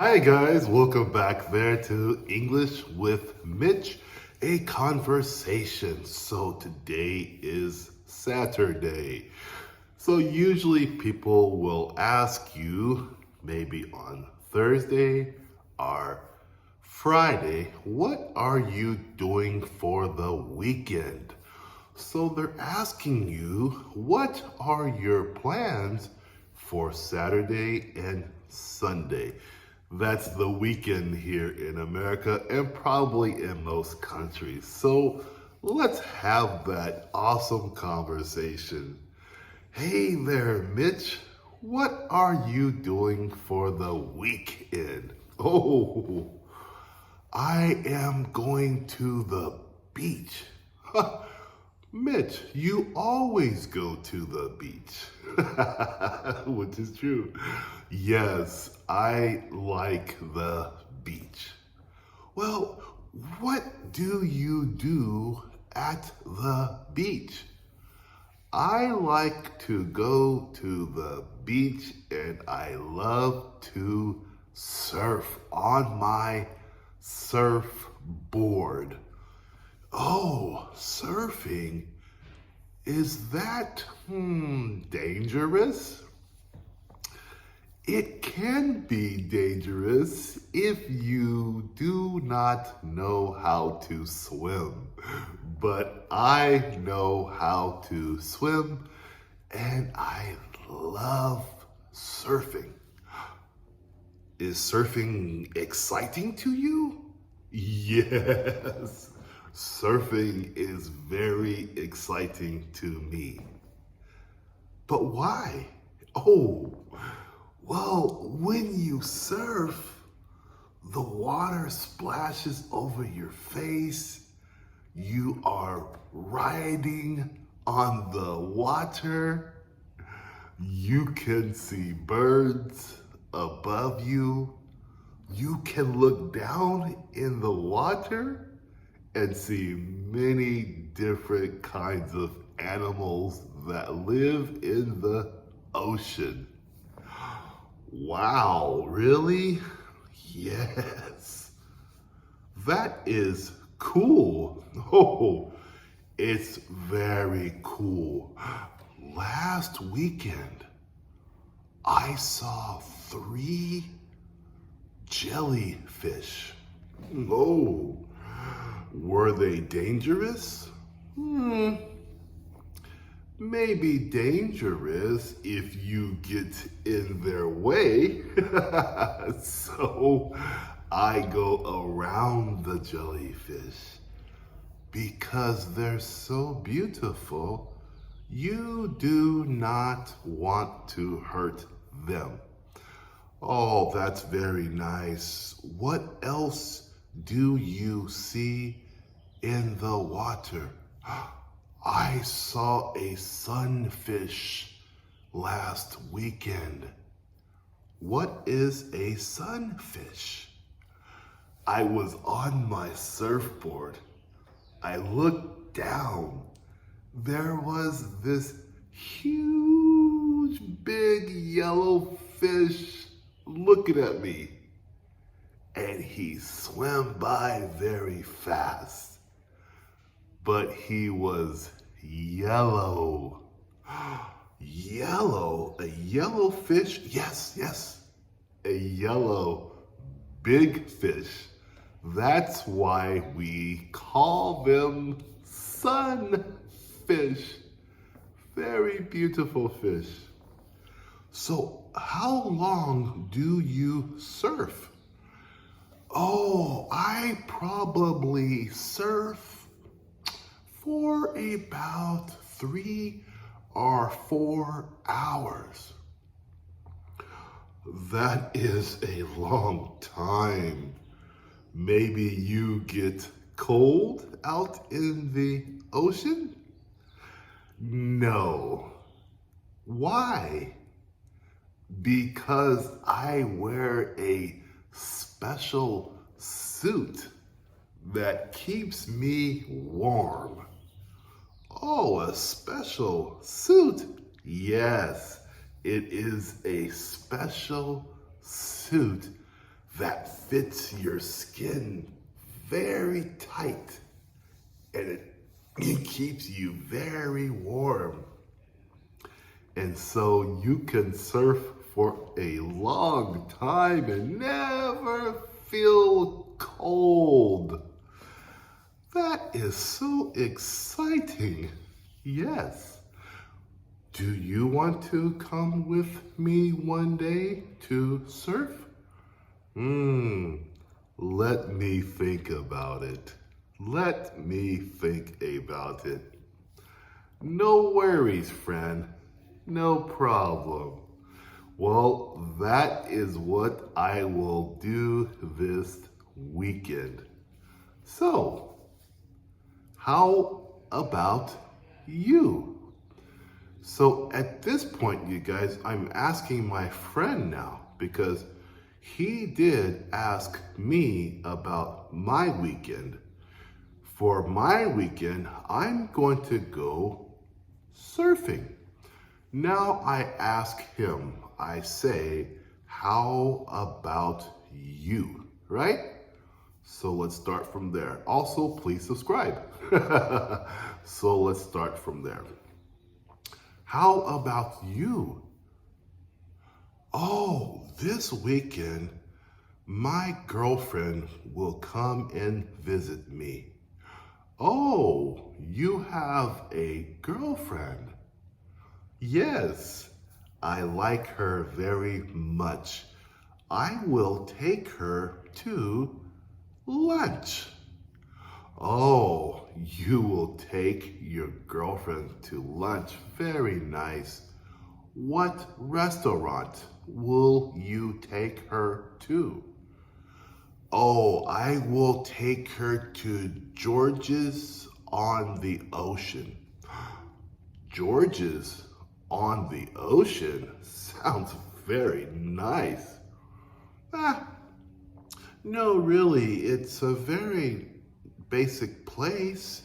Hi guys, welcome back there to English with Mitch, a conversation. So today is Saturday. So usually people will ask you, maybe on Thursday or Friday, what are you doing for the weekend? So they're asking you, what are your plans for Saturday and Sunday? That's the weekend here in America and probably in most countries. So let's have that awesome conversation. Hey there, Mitch. What are you doing for the weekend? Oh, I am going to the beach. Mitch, you always go to the beach, which is true. Yes, I like the beach. Well, what do you do at the beach? I like to go to the beach and I love to surf on my surfboard. Oh, surfing? Is that dangerous? It can be dangerous if you do not know how to swim. But I know how to swim and I love surfing. Is surfing exciting to you? Yes, surfing is very exciting to me. But why? Oh, well, when you surf, the water splashes over your face. You are riding on the water. You can see birds above you. You can look down in the water and see many different kinds of animals that live in the ocean. Wow, really? Yes. That is cool. Oh, it's very cool. Last weekend, I saw 3 jellyfish. Oh, were they dangerous? Maybe dangerous if you get in their way. So I go around the jellyfish because they're so beautiful. You do not want to hurt them. Oh, that's very nice. What else do you see in the water? I saw a sunfish last weekend. What is a sunfish? I was on my surfboard. I looked down. There was this huge, big yellow fish looking at me. And he swam by very fast. But he was yellow. Yellow? A yellow fish? Yes, yes. A yellow big fish. That's why we call them sunfish. Very beautiful fish. So, how long do you surf? Oh, I probably surf for about 3 or 4 hours. That is a long time. Maybe you get cold out in the ocean? No. Why? Because I wear a special suit that keeps me warm. Oh, a special suit? Yes, it is a special suit that fits your skin very tight and it keeps you very warm. And so you can surf for a long time and never feel cold. That is so exciting. Yes. Do you want to come with me one day to surf? Let me think about it. Let me think about it. No worries, friend. No problem. Well, that is what I will do this weekend. So, how about you? So at this point, you guys, I'm asking my friend now because he did ask me about my weekend. For my weekend, I'm going to go surfing. Now I ask him, I say, how about you, right? So let's start from there. Also, please subscribe. So let's start from there. How about you? Oh, this weekend, my girlfriend will come and visit me. Oh, you have a girlfriend? Yes, I like her very much. I will take her to lunch. Oh, you will take your girlfriend to lunch. Very nice. What restaurant will you take her to? Oh, I will take her to George's on the Ocean. George's on the Ocean? Sounds very nice. Ah, no, really, it's a very basic place,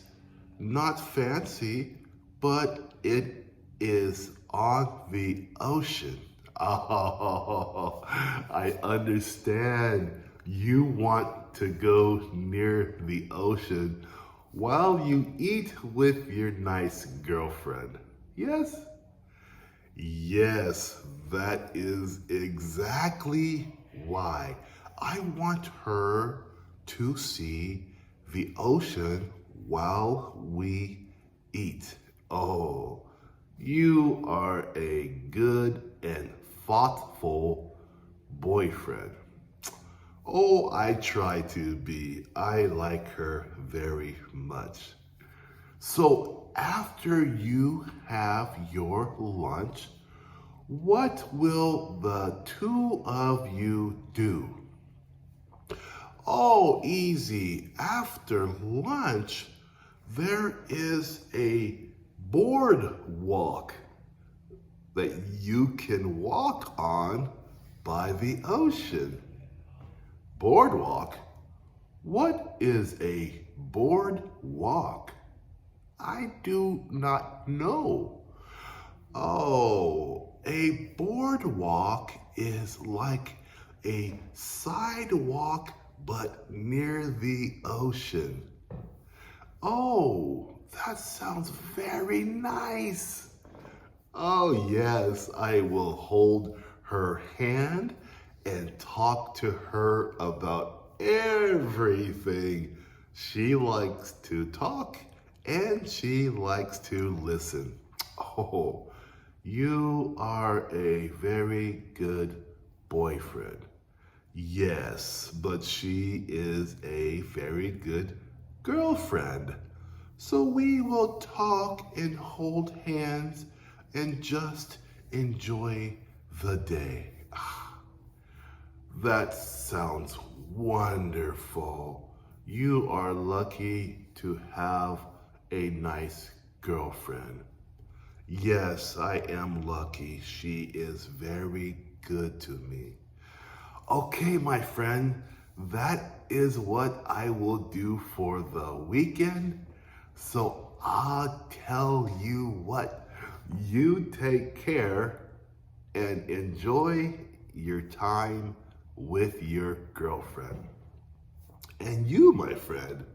not fancy, but it is on the ocean. Oh, I understand. You want to go near the ocean while you eat with your nice girlfriend. Yes? Yes, that is exactly why. I want her to see the ocean while we eat. Oh, you are a good and thoughtful boyfriend. Oh, I try to be. I like her very much. So after you have your lunch, what will the two of you do? Oh, easy. After lunch, there is a boardwalk that you can walk on by the ocean. Boardwalk? What is a boardwalk? I do not know. Oh, a boardwalk is like a sidewalk but near the ocean. Oh, that sounds very nice. Oh, yes, I will hold her hand and talk to her about everything. She likes to talk and she likes to listen. Oh, you are a very good boyfriend. Yes, but she is a very good girlfriend. So we will talk and hold hands and just enjoy the day. That sounds wonderful. You are lucky to have a nice girlfriend. Yes, I am lucky. She is very good to me. Okay, my friend, that is what I will do for the weekend. So I'll tell you what, you take care and enjoy your time with your girlfriend. And you, my friend,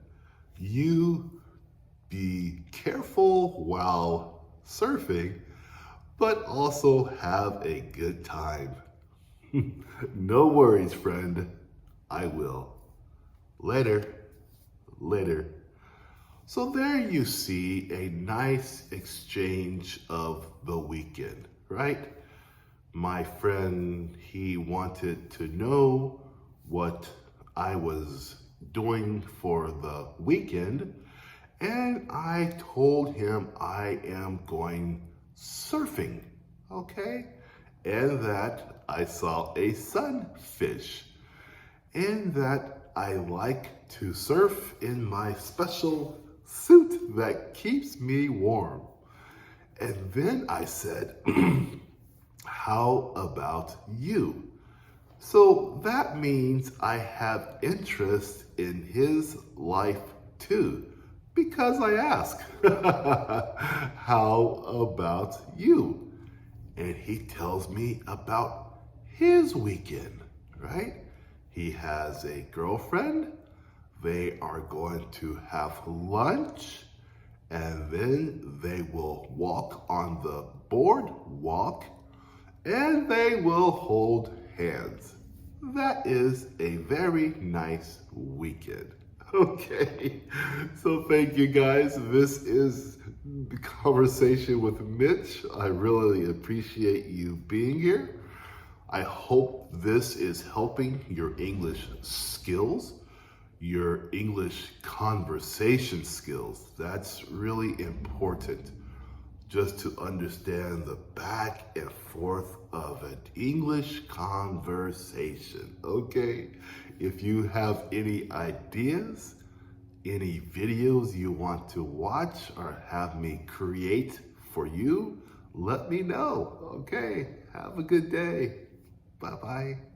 you be careful while surfing, but also have a good time. No worries, friend. I will. Later. Later. So there you see a nice exchange of the weekend, right? My friend, he wanted to know what I was doing for the weekend, and I told him I am going surfing, okay? And that I saw a sunfish, and that I like to surf in my special suit that keeps me warm. And then I said, how about you? So that means I have interest in his life too, because I ask, how about you? And he tells me about his weekend, right? He has a girlfriend. They are going to have lunch, and then they will walk on the boardwalk, and they will hold hands. That is a very nice weekend. Okay, so thank you guys. This is the conversation with Mitch. I really appreciate you being here. I hope this is helping your English skills, your English conversation skills. That's really important, just to understand the back and forth of an English conversation, okay? If you have any ideas, any videos you want to watch or have me create for you, let me know, okay? Have a good day. Bye-bye.